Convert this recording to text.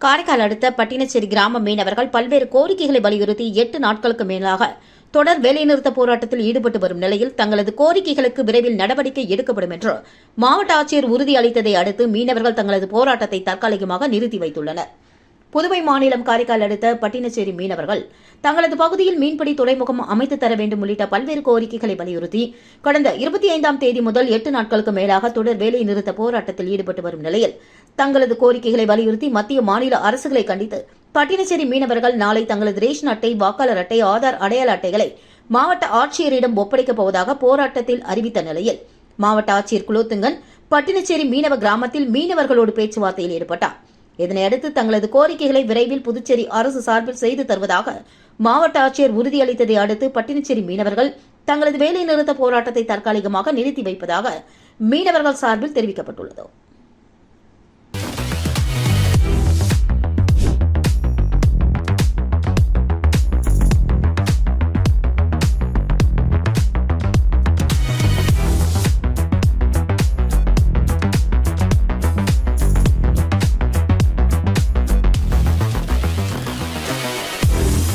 காரைக்கால் அடுத்த பட்டினச்சேரி கிராம மீனவர்கள் பல்வேறு கோரிக்கைகளை வலியுறுத்தி 8 நாட்களுக்கு மேலாக தொடர் வேலைநிறுத்த போராட்டத்தில் ஈடுபட்டு வரும் நிலையில் தங்களது கோரிக்கைகளுக்கு விரைவில் நடவடிக்கை எடுக்கப்படும் என்று மாவட்ட ஆட்சியர் உறுதியளித்ததை அடுத்து மீனவர்கள் தங்களது போராட்டத்தை தற்காலிகமாக நிறுத்தி வைத்துள்ளனர். புதுவை மாநிலம் காரைக்கால் அடுத்த பட்டினச்சேரி மீனவர்கள் தங்களது பகுதியில் மீன்பிடி துறைமுகம் அமைத்து தர வேண்டும் உள்ளிட்ட பல்வேறு கோரிக்கைகளை வலியுறுத்தி கடந்த 25ஆம் தேதி முதல் 8 நாட்களுக்கு மேலாக தொடர் வேலை நிறுத்த போராட்டத்தில் ஈடுபட்டு வரும் நிலையில் தங்களது கோரிக்கைகளை வலியுறுத்தி மத்திய மாநில அரசுகளை கண்டித்து பட்டினச்சேரி மீனவர்கள் நாளை தங்களது ரேஷன் அட்டை, வாக்காளர் அட்டை, ஆதார் அடையாள அட்டைகளை மாவட்ட ஆட்சியரிடம் ஒப்படைக்கப் போவதாக போராட்டத்தில் அறிவித்த நிலையில் மாவட்ட ஆட்சியர் குலோத்துங்கன் பட்டினச்சேரி மீனவ கிராமத்தில் மீனவர்களோடு பேச்சுவார்த்தையில் ஈடுபட்டார். இதனையடுத்து தங்களது கோரிக்கைகளை விரைவில் புதுச்சேரி அரசு சார்பில் செய்து தருவதாக மாவட்ட ஆட்சியர் உறுதியளித்ததை அடுத்து பட்டினச்சேரி மீனவர்கள் தங்களது வேலை நிறுத்த போராட்டத்தை தற்காலிகமாக நிறுத்தி வைப்பதாக மீனவர்கள் சார்பில் தெரிவிக்கப்பட்டுள்ளது.